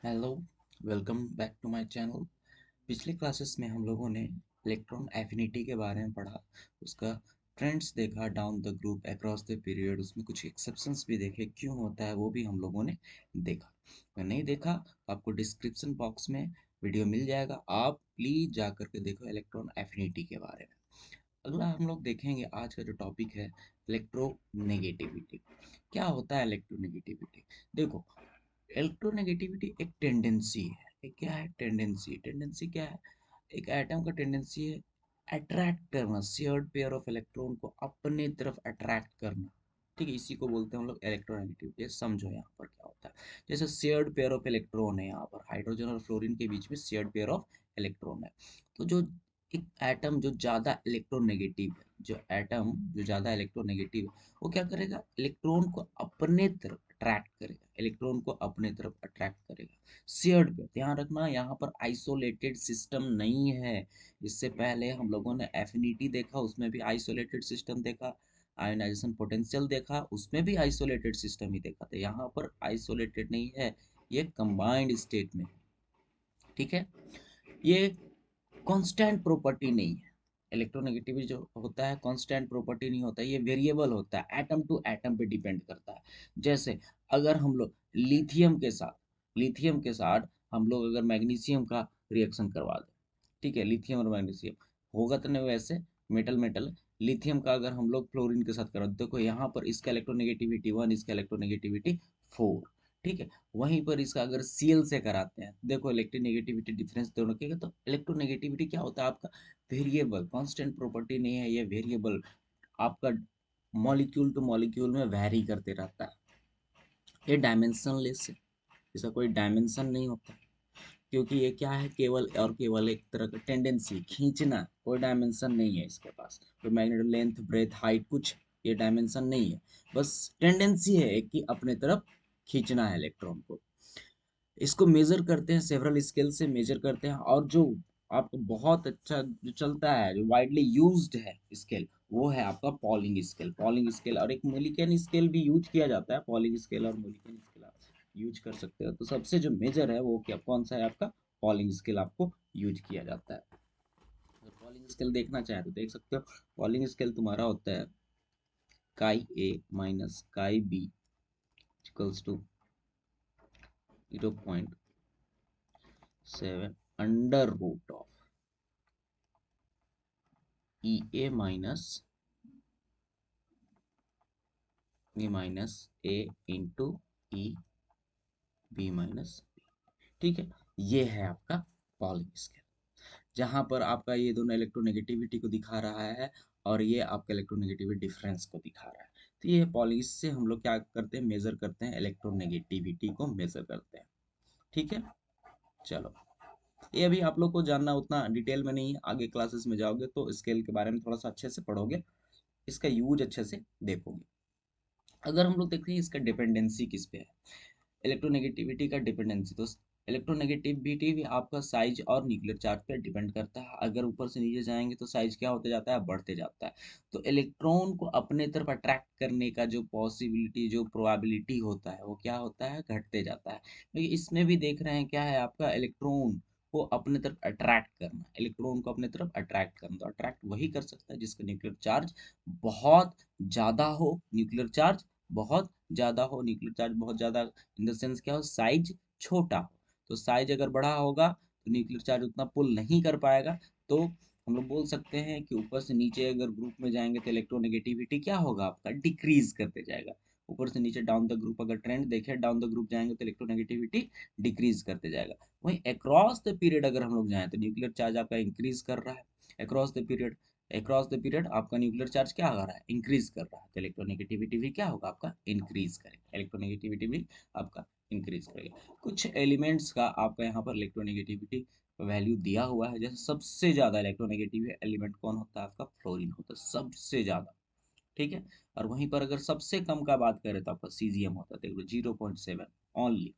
Hello, welcome back to my channel. पिछले classes में हम लोगों ने इलेक्ट्रॉन एफिनिटी के बारे में पढ़ा, उसका ट्रेंड्स देखा down the group across the period, उसमें कुछ एक्सेप्शंस भी देखे, क्यों होता है वो भी हम लोगों ने देखा। अगर नहीं देखा तो आपको डिस्क्रिप्शन बॉक्स में वीडियो मिल जाएगा, आप प्लीज जा करके देखो इलेक्ट्रॉन एफिनिटी के बारे में। अगला हम लोग देखेंगे आज का जो टॉपिक है इलेक्ट्रोनेगेटिविटी। क्या होता है इलेक्ट्रोनेगेटिविटी? देखो, इलेक्ट्रोनेगेटिविटी एक टेंडेंसी है। एक क्या है? टेंडेंसी। टेंडेंसी क्या है? एक एटम का टेंडेंसी है अट्रैक्ट करना, शेयर्ड पेयर ऑफ इलेक्ट्रॉन को अपने तरफ अट्रैक्ट करना। ठीक है, इसी को बोलते हैं हम लोग इलेक्ट्रोनेगेटिविटी। समझो यहाँ पर क्या होता है। जैसे शेयर्ड पेयर ऑफ इलेक्ट्रॉन है, यहाँ पर हाइड्रोजन और फ्लोरीन के बीच में शेयर्ड पेयर ऑफ इलेक्ट्रॉन है। तो जो एक एटम जो ज़्यादा इलेक्ट्रोनेगेटिव है, जो एटम जो ज़्यादा इलेक्ट्रोनेगेटिव है, वो क्या करेगा? इलेक्ट्रॉन को अपने तरफ अट्रैक्ट करेगा, इलेक्ट्रॉन को अपने तरफ अट्रैक्ट करेगा। शेयर्ड पे ध्यान रखना, यहाँ पर आइसोलेटेड सिस्टम नहीं है। इससे पहले हम लोगों ने एफिनिटी देखा, उसमें भी आइसोलेटेड सिस्टम देखा। आयोनाइजेशन पोटेंशियल देखा, उसमें भी आइसोलेटेड सिस्टम ही देखा था। यहाँ पर आइसोलेटेड नहीं है, ये कंबाइंड स्टेट में। ठीक है, ये कांस्टेंट प्रॉपर्टी नहीं है। इलेक्ट्रोनेगेटिविटी जो होता है कांस्टेंट प्रॉपर्टी नहीं होता, ये वेरिएबल होता है, एटम टू एटम पे डिपेंड करता है। जैसे अगर हम लोग लिथियम के साथ हम लोग अगर मैग्नीशियम का रिएक्शन करवा दें, ठीक है, लिथियम और मैग्नीशियम होगा तो नहीं वैसे, मेटल मेटल। लिथियम का अगर हम लोग फ्लोरीन के साथ करवा दें, देखो यहाँ पर इसका इलेक्ट्रोनेगेटिविटी 1, इसका इलेक्ट्रोनेगेटिविटी 4। ठीक है, वहीं पर इसका अगर Cl से कराते हैं, देखो इलेक्ट्रोनेगेटिविटी डिफरेंस दोनों के। तो इलेक्ट्रोनेगेटिविटी क्या होता है आपका? वेरिएबल, कांस्टेंट प्रॉपर्टी नहीं है ये, वेरिएबल आपका मॉलिक्यूल टू मॉलिक्यूल में वैरी करते रहता है। ये डायमेंशनलेस है, इसका कोई डायमेंशन नहीं होता, क्योंकि ये क्या है? केवल और केवल एक तरह का टेंडेंसी, खींचना। कोई डायमेंशन नहीं है इसके पास, कोई मैग्नेटिक लेंथ ब्रेथ हाइट कुछ ये डायमेंशन नहीं है। बस टेंडेंसी है एक कि अपने तरफ खींचना है इलेक्ट्रॉन को। इसको मेजर करते हैं, सेवरल स्केल से मेजर करते हैं। और जो आपको बहुत अच्छा जो चलता है, जो वाइडली यूज्ड है स्केल, वो है आपका पॉलिंग स्केल। पॉलिंग स्केल और एक मोलिकन स्केल भी यूज किया जाता है। पॉलिंग स्केल और मोलिकन स्केल आप यूज कर सकते हो। तो सबसे जो मेजर है वो क्या, कौन सा है आपका? पॉलिंग स्केल आपको यूज किया जाता है। अगर पॉलिंग स्केल देखना चाहे तो देख सकते हो। पॉलिंग स्केल तुम्हारा होता है chi A minus chi B equals to 0.7 under root of E A minus A into E B minus B. ठीक है, ये है आपका पॉलिंग स्केल, जहां पर आपका ये दोनों इलेक्ट्रोनेगेटिविटी को दिखा रहा है और ये आपका इलेक्ट्रोनेगेटिविटी डिफरेंस को दिखा रहा है। तो ये पॉलिंग से हम लोग क्या करते हैं? मेजर करते हैं, इलेक्ट्रोनेगेटिविटी को मेजर करते हैं। ठीक है, चलो, ये अभी आप लोग को जानना उतना डिटेल में नहीं है, आगे क्लासेस में जाओगे तो स्केल के बारे में थोड़ा सा अच्छे से पढ़ोगे, इसका यूज अच्छे से देखोगे। अगर हम लोग देखते हैं इसका डिपेंडेंसी किस पे है, इलेक्ट्रोनेगेटिविटी का डिपेंडेंसी, तो इलेक्ट्रोनेगेटिविटी भी आपका साइज और न्यूक्लियर चार्ज पे डिपेंड करता है। अगर ऊपर से नीचे जाएंगे तो साइज क्या होते जाता है? बढ़ते जाता है। तो इलेक्ट्रॉन को अपने तरफ अट्रैक्ट करने का जो पॉसिबिलिटी, जो प्रोबेबिलिटी होता है, वो क्या होता है? घटते जाता है। लेकिन इसमें भी देख रहे हैं क्या है आपका? इलेक्ट्रॉन को अपने तरफ अट्रैक्ट करना, इलेक्ट्रॉन को अपने तरफ अट्रैक्ट करना। तो अट्रैक्ट वही कर सकता है जिसका न्यूक्लियर चार्ज बहुत ज़्यादा हो, न्यूक्लियर चार्ज बहुत ज़्यादा हो, न्यूक्लियर चार्ज बहुत ज़्यादा इन द सेंस क्या हो? साइज छोटा हो। तो साइज अगर बड़ा होगा तो न्यूक्लियर चार्ज उतना पुल नहीं कर पाएगा। तो हम लोग बोल सकते हैं कि ऊपर से नीचे अगर ग्रुप में जाएंगे तो इलेक्ट्रोनेगेटिविटी क्या होगा आपका? डिक्रीज करते जाएगा। ऊपर से नीचे डाउन द ग्रुप अगर ट्रेंड देखे, डाउन द ग्रुप जाएंगे तो इलेक्ट्रोनेगेटिविटी डिक्रीज करते जाएगा। वहीं अक्रॉस द पीरियड अगर हम लोग जाएं तो न्यूक्लियर चार्ज आपका इंक्रीज कर रहा है। Across the period, across the period आपका न्यूक्लियर चार्ज क्या कर रहा है? इंक्रीज कर रहा है। तो इलेक्ट्रोनेगेटिविटी भी क्या होगा आपका? इंक्रीज करेगा। इलेक्ट्रोनेगेटिविटी भी आपका इंक्रीज करेगा। कुछ एलिमेंट्स का आपका यहाँ पर इलेक्ट्रोनेगेटिविटी वैल्यू दिया हुआ है। जैसे सबसे ज्यादा इलेक्ट्रोनेगेटिव एलिमेंट कौन होता है आपका? फ्लोरीन होता है सबसे ज्यादा। ठीक है, और वहीं पर अगर सबसे कम का बात करें तो आपका सीजियम होता है, देख लो 0.7 ओनली।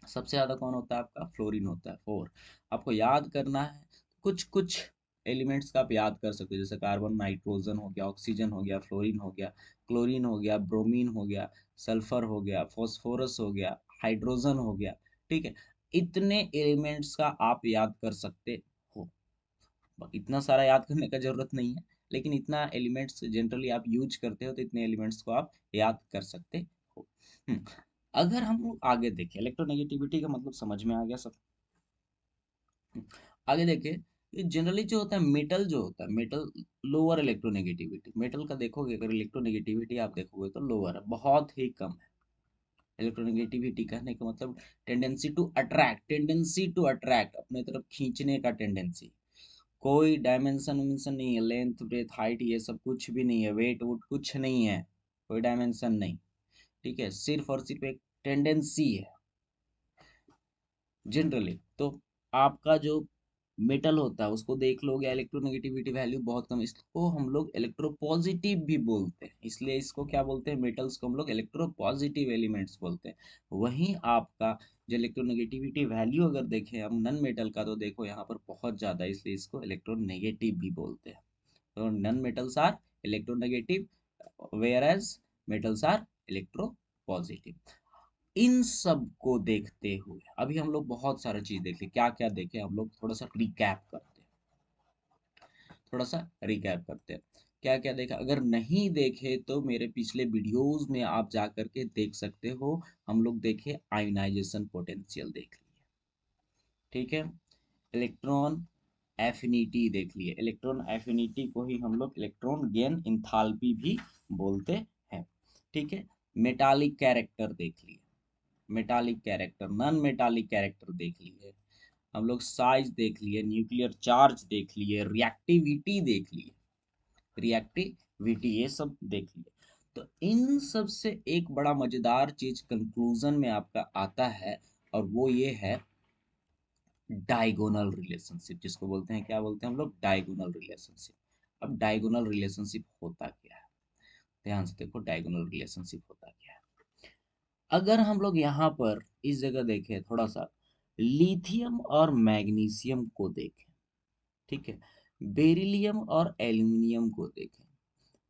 सबसे ज्यादा कौन होता है आपका? फ्लोरीन होता है 4। आपको याद करना है कुछ कुछ एलिमेंट्स का आप याद कर सकते हो, जैसे कार्बन, नाइट्रोजन हो गया, ऑक्सीजन हो गया, फ्लोरीन हो गया, क्लोरीन हो गया, ब्रोमीन हो गया, सल्फर हो गया, फॉस्फोरस हो गया, हाइड्रोजन हो गया। ठीक है, इतने एलिमेंट्स का आप याद कर सकते हो। इतना सारा याद करने का जरूरत नहीं है, लेकिन इतना एलिमेंट्स जनरली आप यूज करते हो, तो इतने एलिमेंट्स को आप याद कर सकते हो। हम्म, अगर हम लोग आगे देखें, इलेक्ट्रोनेगेटिविटी का मतलब समझ में आ गया सब। आगे देखें, ये जनरली जो होता है मेटल, जो होता है मेटल, लोअर इलेक्ट्रोनेगेटिविटी, मेटल का देखोगे अगर इलेक्ट्रोनेगेटिविटी आप देखोगे तो लोअर है, बहुत ही कम है। इलेक्ट्रोनेगेटिविटी कहने का मतलब टेंडेंसी टू अट्रैक्ट, अपने तरफ खींचने का टेंडेंसी। कोई डायमेंशन वायमेंशन नहीं है, लेंथ ब्रेथ हाइट ये सब कुछ भी नहीं है, वेट वुट कुछ नहीं है, कोई डायमेंशन नहीं। ठीक है, सिर्फ और सिर्फ एक टेंडेंसी है जनरली। तो आपका जो मेटल होता है उसको देख लोगे, इलेक्ट्रोनेगेटिविटी वैल्यू बहुत कम, इसको हम लोग इलेक्ट्रोपॉजिटिव भी बोलते हैं, इसलिए इसको क्या बोलते हैं, मेटल्स को हम लोग इलेक्ट्रोपॉजिटिव एलिमेंट्स बोलते हैं। वहीं आपका जो इलेक्ट्रोनेगेटिविटी वैल्यू अगर देखें हम नन मेटल का, तो देखो यहाँ पर बहुत ज़्यादा है, इसलिए इसको इलेक्ट्रोनेगेटिव भी बोलते हैं। तो non metals are electronegative, whereas metals are electropositive. इन सब को देखते हुए अभी हम लोग बहुत सारा चीज देख लिए, क्या क्या देखे हम लोग, थोड़ा सा रिकैप करते हैं। क्या क्या देखा, अगर नहीं देखे तो मेरे पिछले वीडियोस में आप जा करके देख सकते हो। हम लोग देखे आयोनाइजेशन पोटेंशियल देख लिए, ठीक है, इलेक्ट्रॉन एफिनिटी देख लिए, इलेक्ट्रॉन एफिनिटी को ही हम लोग इलेक्ट्रॉन गेन इंथाल्पी भी बोलते हैं। ठीक है, मेटालिक कैरेक्टर देख लिए, metallic character, non metallic character देख लिए हम लोग, साइज देख लिए, न्यूक्लियर चार्ज देख लिए, रिएक्टिविटी देख लिए, रिएक्टिविटी ये सब देख लिए। तो इन सब से एक बड़ा मजेदार चीज कंक्लूजन में आपका आता है, और वो ये है डायगोनल रिलेशनशिप, जिसको बोलते हैं, क्या बोलते हैं हम लोग, डायगोनल रिलेशनशिप। अब डायगोनल रिलेशनशिप होता क्या है, ध्यान से देखो, डायगोनल रिलेशनशिप होता क्या है। अगर हम लोग यहाँ पर इस जगह देखें थोड़ा सा, लिथियम और मैग्नीशियम को देखें, ठीक है, बेरिलियम और एल्यूमिनियम को देखें,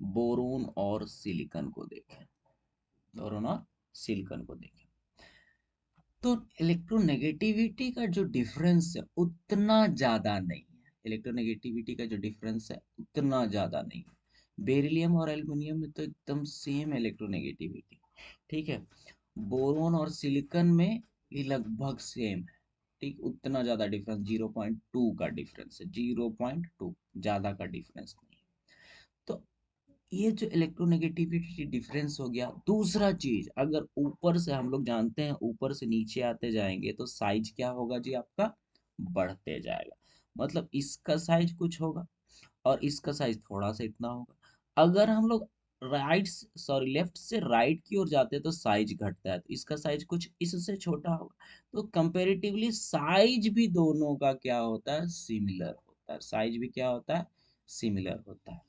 बोरोन और सिलिकॉन को देखें, बोरोन और सिलिकॉन को देखें, तो इलेक्ट्रोनेगेटिविटी का जो डिफरेंस है उतना ज्यादा नहीं है, इलेक्ट्रोनेगेटिविटी का जो डिफरेंस है उतना ज्यादा नहीं है। बेरिलियम और एल्युमिनियम में तो एकदम सेम इलेक्ट्रोनेगेटिविटी, ठीक है, बोरोन और सिलिकॉन में ये लगभग सेम है, ठीक, उतना ज्यादा डिफरेंस 0.2 का डिफरेंस है, 0.2, ज्यादा का डिफरेंस नहीं है। तो ये जो इलेक्ट्रोनेगेटिविटी डिफरेंस हो गया। दूसरा चीज, अगर ऊपर से हम लोग जानते हैं, ऊपर से नीचे आते जाएंगे तो साइज क्या होगा जी आपका, बढ़ते जाएगा। मतलब इसका साइज कुछ होगा और इसका साइज थोड़ा सा इतना होगा। अगर हम लोग लेफ्ट से राइट की ओर जाते हैं तो साइज घटता है, तो इसका साइज कुछ इससे छोटा होगा। तो कंपेरेटिवली साइज भी दोनों का क्या होता है, सिमिलर होता है, साइज भी क्या होता है, सिमिलर होता है।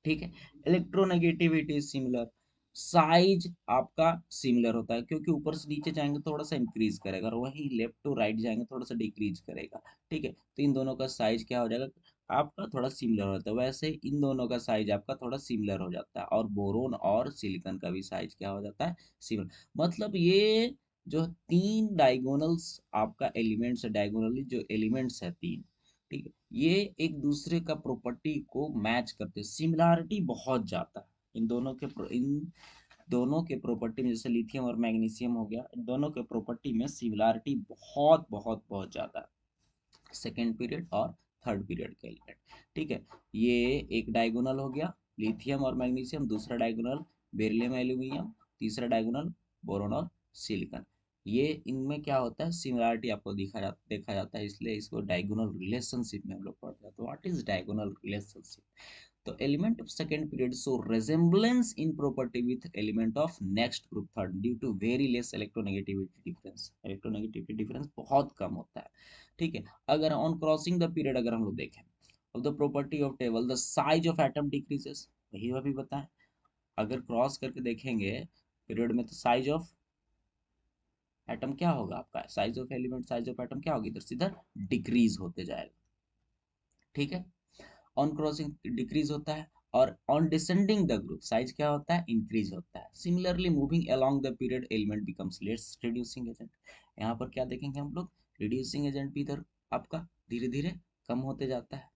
ठीक है, इलेक्ट्रोनेगेटिविटी सिमिलर, साइज आपका सिमिलर होता है, क्योंकि ऊपर से नीचे जाएंगे थोड़ा सा इंक्रीज करेगा, और वहीं लेफ्ट टू राइट जाएंगे थोड़ा सा डिक्रीज करेगा। ठीक है, तो इन दोनों का साइज क्या हो जाएगा, आपका थोड़ा सिमिलर होता है। वैसे इन दोनों का साइज आपका थोड़ा सिमिलर हो जाता है, और बोरोन और सिलिकॉन का भी साइज क्या हो जाता है, सिमिलर। मतलब ये जो तीन डायगोनल्स आपका एलिमेंट्स है, डायगोनली जो एलिमेंट्स है तीन, ठीक है, ये एक दूसरे का प्रॉपर्टी को मैच करते हैं, सिमिलरिटी बहुत ज्यादा है इन दोनों के प्रॉपर्टी में, जैसे लिथियम और मैग्नीशियम हो गया, इन दोनों के प्रॉपर्टी में सिमिलरिटी बहुत बहुत बहुत ज्यादा है, सेकेंड पीरियड और थर्ड पीरियड के एलिमेंट। ठीक है, ये एक डायगोनल हो गया, लिथियम और मैग्नीशियम, दूसरा डायगोनल बेरिलियम एल्यूमिनियम, तीसरा डायगोनल बोरोन और सिलिकॉन। ये इनमें क्या होता है, सिमिलरिटी आपको देखा जाता है, इसलिए इसको डायगोनल रिलेशनशिप में हम लोग पढ़ते हैं। तो व्हाट इज डायगोनल रिलेशनशिप, तो element of second period show resemblance in property with element of next group third due to very less electronegativity difference, electronegativity difference बहुत कम होता है। ठीक है, अगर on crossing the period अगर हम लोग देखें, of the property of table the size of atom decreases, वही अभी बताएं, अगर क्रॉस करके देखेंगे पीरियड में, तो साइज ऑफ एटम क्या होगा आपका, size of element, size of atom क्या होगी, इधर से इधर डिक्रीज होते जाएगा। ठीक है, ऑन क्रॉसिंग डिक्रीज होता है, और on descending the group size क्या होता है, इंक्रीज होता है। Similarly moving along the period element becomes less reducing agent, यहाँ पर क्या देखेंगे हम लोग, रिड्यूसिंग एजेंट भी इधर आपका धीरे धीरे कम होते जाता है।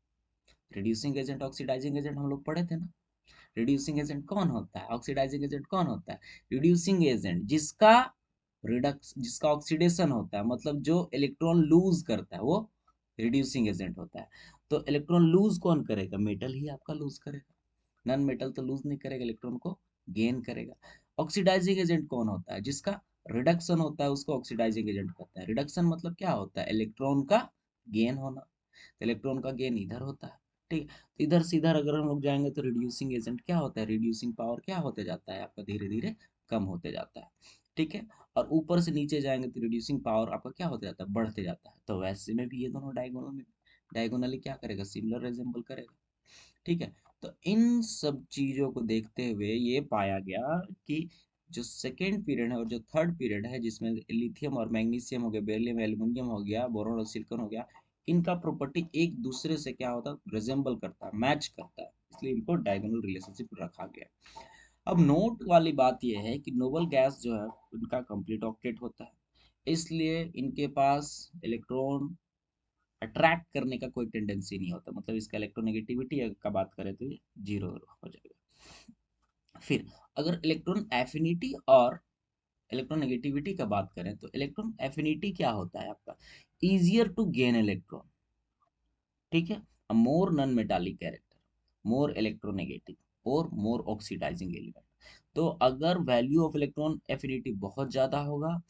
रिड्यूसिंग एजेंट ऑक्सीडाइजिंग एजेंट हम लोग पढ़े थे ना। रिड्यूसिंग एजेंट कौन होता है, ऑक्सीडाइजिंग एजेंट कौन होता है, रिड्यूसिंग एजेंट जिसका जिसका ऑक्सीडेशन होता है, मतलब जो इलेक्ट्रॉन लूज करता है वो रिड्यूसिंग एजेंट होता है। तो इलेक्ट्रॉन लूज कौन करेगा, मेटल ही आपका लूज करेगा, नॉन मेटल तो लूज नहीं करेगा, इलेक्ट्रॉन को गेन करेगा। ऑक्सीडाइजिंग एजेंट कौन होता है, जिसका रिडक्शन होता है उसको ऑक्सीडाइजिंग एजेंट कहता है। रिडक्शन मतलब क्या होता है, इलेक्ट्रॉन का गेन होना, इलेक्ट्रॉन का गेन इधर होता है। ठीक है, तो इधर से इधर अगर हम लोग जाएंगे तो रिड्यूसिंग एजेंट क्या होता है, रिड्यूसिंग पावर क्या होते जाता है आपका, धीरे धीरे कम होते जाता है। ठीक है, और ऊपर से नीचे जाएंगे तो रिड्यूसिंग पावर आपका क्या होते जाता है, बढ़ते जाता है। तो वैसे में भी ये दोनों डायगोनल में डायगोनली क्या करेगा, सिमिलर रिजेंबल करेगा। ठीक है, तो इन सब चीजों को देखते हुए ये पाया गया कि जो सेकेंड पीरियड है और जो थर्ड पीरियड है, जिसमें लिथियम और मैग्नीशियम हो गया, बेरिलियम एल्यूमिनियम हो गया, बोरॉन और सिलिकॉन हो गया, इनका प्रॉपर्टी एक दूसरे से क्या होता है, रिजेंबल करता है, मैच करता है, इसलिए इनको डायगोनल रिलेशनशिप रखा गया। अब नोट वाली बात यह है कि नोबल गैस जो है उनका कंप्लीट ऑक्टेट होता है, इसलिए इनके पास इलेक्ट्रॉन अट्रैक्ट करने का कोई टेंडेंसी नहीं होता, मतलब इसका इलेक्ट्रोनेगेटिविटी का बात करें तो ये जीरो हो जाएगा। फिर अगर इलेक्ट्रॉन एफिनिटी और इलेक्ट्रोनेगेटिविटी का बात करें तो इलेक्ट्रॉन एफिनिटी क्या होता है आपका, इजियर टू गेन इलेक्ट्रॉन। ठीक है, more non metallic character, more electronegative और मोर ऑक्सीडाइजिंग एलिमेंट। तो अगर वैल्यू ऑफ इलेक्ट्रॉन एफिनिटी बहुत ज्यादा होगा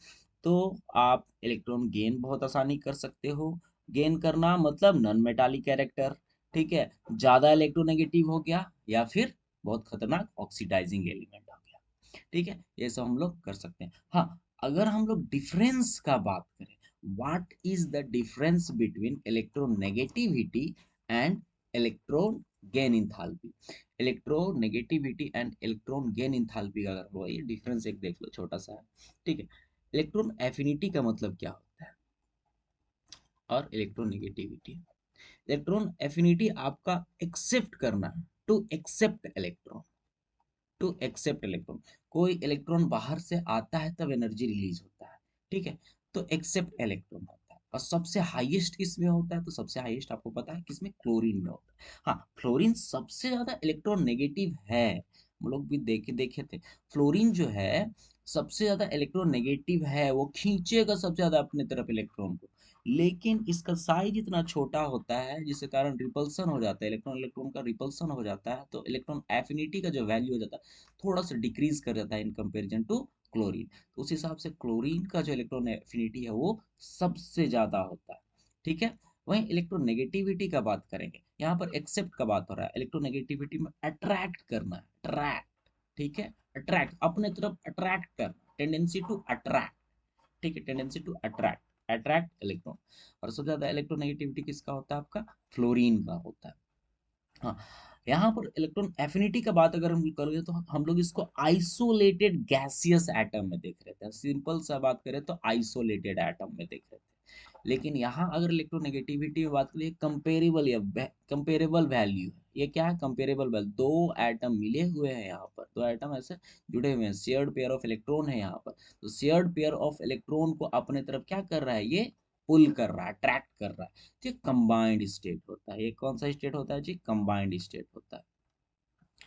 तो आप इलेक्ट्रॉन गेन बहुत आसानी कर सकते हो। गेन करना मतलब नॉन मेटालिक कैरेक्टर, ठीक है, ज्यादा इलेक्ट्रोनेगेटिव हो गया या फिर बहुत खतरनाक ऑक्सीडाइजिंग एलिमेंट हो गया। ठीक है, ये सब हम लोग कर सकते हैं। हाँ, अगर हम लोग डिफरेंस का बात करें, what is the difference between electronegativity and electron gain enthalpy, electronegativity and electron gain enthalpy का अगर हुआ, ये डिफरेंस एक देख लो छोटा सा है। ठीक है, इलेक्ट्रॉन एफिनिटी का मतलब क्या होता है और इलेक्ट्रोनेगेटिविटी, इलेक्ट्रॉन एफिनिटी आपका एक्सेप्ट करना है, to accept electron, to accept electron, कोई इलेक्ट्रॉन बाहर से आता है तब एनर्जी रिलीज होता है। ठीक है, तो एक्सेप्ट इलेक्ट्रॉन होता है। और सबसे हाईएस्ट किसमें होता है, तो सबसे हाईएस्ट आपको पता है किसमें, क्लोरीन में होता है। हाँ, फ्लोरीन सबसे ज्यादा इलेक्ट्रॉन नेगेटिव है, हम लोग भी देखे देखे थे। फ्लोरीन जो है सबसे ज्यादा इलेक्ट्रॉन नेगेटिव है, वो खींचेगा सबसे ज्यादा अपने तरफ इलेक्ट्रॉन को, लेकिन इसका साइज इतना छोटा होता है जिसके कारण रिपल्सन हो जाता है, इलेक्ट्रॉन इलेक्ट्रॉन का रिपल्सन हो जाता है, तो इलेक्ट्रॉन एफिनिटी का जो वैल्यू हो जाता है थोड़ा सा डिक्रीज कर जाता है इन कंपैरिजन टू क्लोरीन। तो उस हिसाब से क्लोरीन का जो इलेक्ट्रॉन एफिनिटी है वो सबसे ज्यादा होता है। ठीक है, वहीं इलेक्ट्रोनेगेटिविटी का बात करेंगे, यहाँ पर एक्सेप्ट का बात हो रहा है, इलेक्ट्रोनेगेटिविटी में अट्रैक्ट करना है, अट्रैक्ट। ठीक है, अट्रैक्ट अपने तरफ अट्रैक्ट करना, टेंडेंसी टू अट्रैक्ट। ठीक है, tendency to attract, attract electron. और सबसे ज्यादा इलेक्ट्रोनेगेटिविटी किसका होता है, आपका फ्लोरीन का होता है। हाँ, यहाँ पर इलेक्ट्रॉन एफिनिटी का बात अगर हम करें तो हम लोग इसको आइसोलेटेड गैसियस एटम में देख रहे थे, सिंपल सा बात करें तो आइसोलेटेड एटम में देख रहे थे। लेकिन यहाँ अगर इलेक्ट्रोनेगेटिविटी में बात करें, कंपेरेबल या कंपेरेबल वैल्यू है, ये क्या है, कंपेरेबल वैल्यू, दो एटम मिले हुए हैं, यहाँ पर दो एटम ऐसे जुड़े हुए हैं, शेयर्ड पेयर ऑफ इलेक्ट्रॉन है यहाँ पर। तो शेयर्ड पेयर ऑफ इलेक्ट्रॉन को अपने तरफ क्या कर रहा है, ये पुल कर रहा है, अट्रैक्ट कर रहा है। ये कंबाइंड स्टेट होता है, ये कौन सा स्टेट होता है जी, कंबाइंड स्टेट होता है।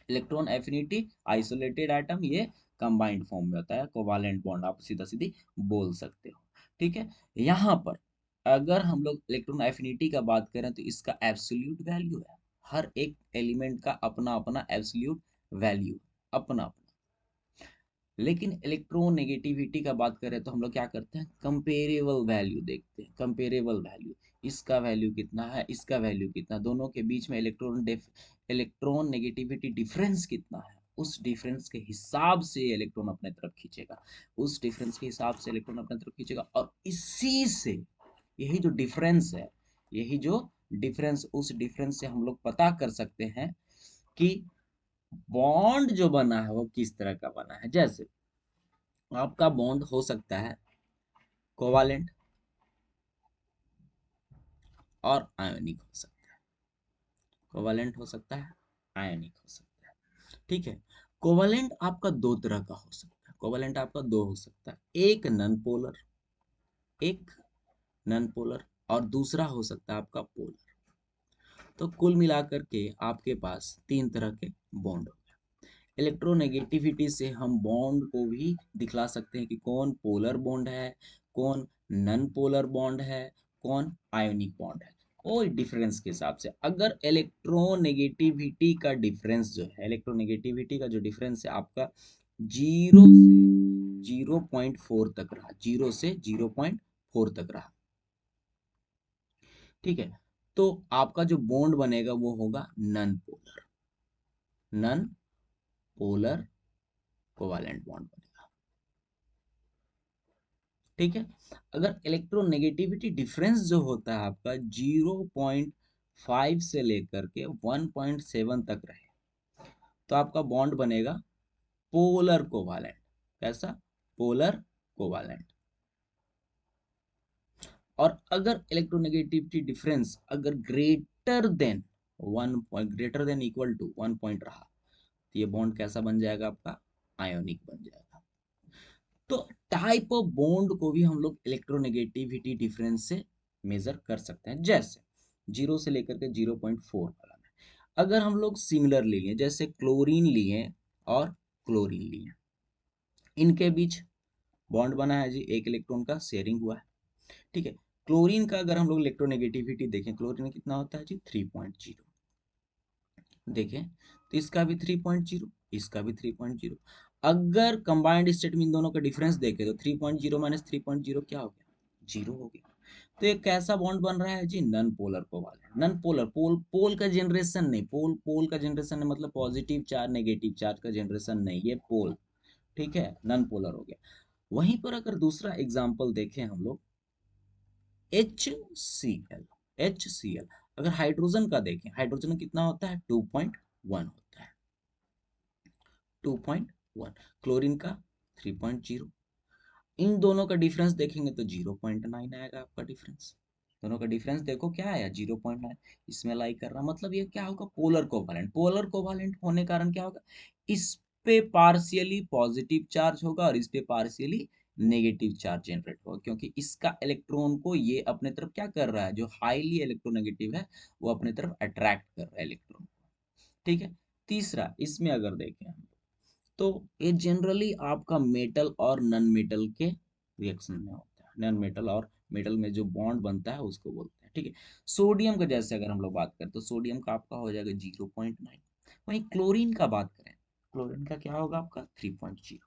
इलेक्ट्रॉन एफिनिटी आइसोलेटेड एटम, ये कंबाइंड फॉर्म में होता है, कोवालेंट बॉन्ड आप सीधा सीधी बोल सकते हो। ठीक है, यहाँ पर अगर हम लोग इलेक्ट्रॉन एफिनिटी का बात करें तो इसका एब्सोल्यूट वैल्यू है, हर एक एलिमेंट का अपना अपना एब्सोल्यूट वैल्यू, अपना अपना। लेकिन इलेक्ट्रोनेगेटिविटी का बात करें तो हम लोग क्या करते हैं, कंपेरेबल वैल्यू देखते हैं, कंपेरेबल वैल्यू, इसका वैल्यू कितना है, इसका वैल्यू कितना, दोनों के बीच में इलेक्ट्रॉन नेगेटिविटी डिफरेंस कितना है, उस डिफरेंस के हिसाब से इलेक्ट्रॉन अपने तरफ खींचेगा, उस डिफरेंस के हिसाब से इलेक्ट्रॉन अपने तरफ खींचेगा। और इसी से यही जो डिफरेंस है, यही जो डिफरेंस, उस डिफरेंस से हम लोग पता कर सकते हैं कि बॉन्ड जो बना है वो किस तरह का बना है। जैसे आपका बॉन्ड हो सकता है कोवालेंट और आयोनिक हो सकता है, कोवालेंट हो सकता है, आयोनिक हो सकता है। ठीक है, कोवालेंट आपका दो तरह का हो सकता है, कोवालेंट आपका दो हो सकता है, एक नॉन पोलर, एक नॉन पोलर और दूसरा हो सकता है आपका पोलर। तो कुल मिलाकर के आपके पास तीन तरह के बॉन्ड हो गए। इलेक्ट्रोनेगेटिविटी से हम बॉन्ड को भी दिखला सकते हैं कि कौन पोलर बॉन्ड है, कौन नॉन पोलर बॉन्ड है, कौन आयोनिक बॉन्ड है। और डिफरेंस के हिसाब से अगर इलेक्ट्रोनेगेटिविटी का डिफरेंस जो है, इलेक्ट्रोनेगेटिविटी का जो डिफरेंस है आपका 0 से 0.4 तक रहा, 0 से 0.4 तक रहा, ठीक है, तो आपका जो बॉन्ड बनेगा वो होगा non polar, non polar covalent bond बनेगा। ठीक है, अगर इलेक्ट्रोनेगेटिविटी डिफरेंस जो होता है आपका 0.5 से लेकर के 1.7 तक रहे, तो आपका बॉन्ड बनेगा पोलर कोवालेंट। कैसा? Polar covalent. और अगर इलेक्ट्रोनेगेटिविटी डिफरेंस अगर greater than 1 greater than equal to 1 point रहा, तो ये बॉन्ड कैसा बन जाएगा आपका? आयोनिक बन जाएगा। तो टाइप ऑफ बॉन्ड को भी हम लोग इलेक्ट्रोनेगेटिविटी डिफरेंस से मेजर कर सकते हैं। जैसे 0 से लेकर के 0.4 वाला में अगर हम लोग सिमिलर लिए, जैसे क्लोरीन लिए और क्लोरीन लिए, इनके बीच बॉन्ड बना है जी, एक इलेक्ट्रॉन का शेयरिंग हुआ है। ठीक है, क्लोरीन का अगर हम लोग इलेक्ट्रोनेगेटिविटी देखें, क्लोरीन में कितना होता है जी? 3.0। देखें तो इसका भी 3.0, इसका भी 3.0। अगर कंबाइंड स्टेट में इन दोनों का डिफरेंस देखें तो 3.0 माइनस 3.0 क्या हो गया? 0 हो गया। तो ये कैसा बॉन्ड बन रहा है जी? Non polar covalent. Non polar, pole pole का जनरेशन नहीं, पोल पोल का जनरेशन नहीं, मतलब पॉजिटिव चार्ज नेगेटिव चार्ज का जनरेशन नहीं, ये पोल। ठीक है, नॉन पोलर हो गया। वहीं पर अगर दूसरा एग्जाम्पल देखें हम लोग, HCl, HCl अगर हाइड्रोजन का देखें, हाइड्रोजन कितना होता है? 2.1 होता है, 2.1। क्लोरीन का 3.0। इन दोनों का डिफरेंस देखेंगे तो 0.9 आएगा आपका डिफरेंस। दोनों का डिफरेंस देखो क्या आया? 0.9। इसमें लाई कर रहा, मतलब ये क्या होगा? Polar covalent. पोलर कोवालेंट होने कारण क्या होगा? इस पे पार्शियली पॉजिटिव चार्ज होगा और इस पे पार्शियली नेगेटिव चार्ज जनरेट होगा, क्योंकि इसका इलेक्ट्रॉन को ये अपने तरफ क्या कर रहा है? जो हाईली इलेक्ट्रोनेगेटिव है वो अपने तरफ अट्रैक्ट कर रहा है इलेक्ट्रॉन को। ठीक है, तीसरा इसमें अगर देखें हम, तो ये जनरली आपका मेटल और नॉन मेटल के रिएक्शन में होता है। नॉन मेटल और मेटल में जो बॉन्ड बनता है उसको बोलते हैं। ठीक है, सोडियम का जैसे अगर हम लोग बात करें तो सोडियम का आपका हो जाएगा 0.9। वहीं क्लोरीन का बात करें, क्लोरीन का क्या होगा आपका? 3.0।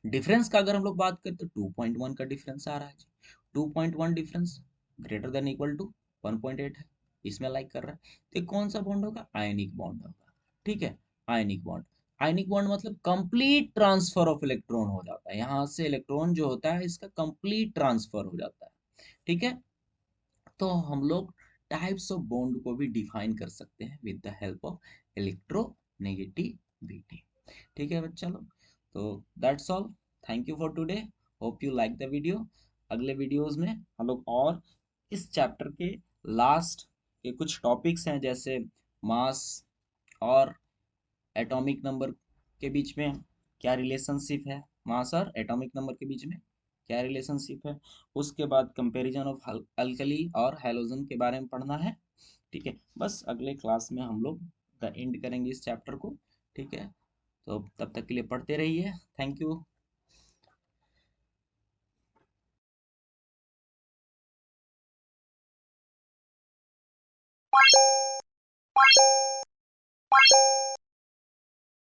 डिफरेंस का अगर हम लोग बात करें तो 2.1 का डिफरेंस आ रहा है। 2.1 difference greater than equal to 1.8 है, इसमें लाइक कर रहा है। तो कौन सा बॉन्ड होगा? आयनिक बॉन्ड होगा। ठीक है, आयनिक बॉन्ड। आयनिक बॉन्ड मतलब कंप्लीट ट्रांसफर ऑफ इलेक्ट्रॉन हो जाता है, यहां से इलेक्ट्रॉन जो होता है इसका कंप्लीट ट्रांसफर हो जाता है। ठीक है, तो हम लोग टाइप्स ऑफ बॉन्ड को भी डिफाइन कर सकते हैं with the help of electronegativity. ठीक है बच्चा लोग, तो that's all. Thank you for today, hope you like the video. अगले वीडियोस में हम लोग और इस चैप्टर के लास्ट के कुछ टॉपिक्स हैं, जैसे मास और एटॉमिक नंबर के बीच में क्या रिलेशनशिप है, मास और एटॉमिक नंबर के बीच में क्या रिलेशनशिप है, उसके बाद कंपैरिजन ऑफ अल्कली और हैलोजन के बारे में पढ़ना है। ठीक है, बस अगले क्लास में हम लोग द एंड करेंगे इस चैप्टर को। ठीक है, तो तब तक के लिए पढ़ते रहिए। Thank you.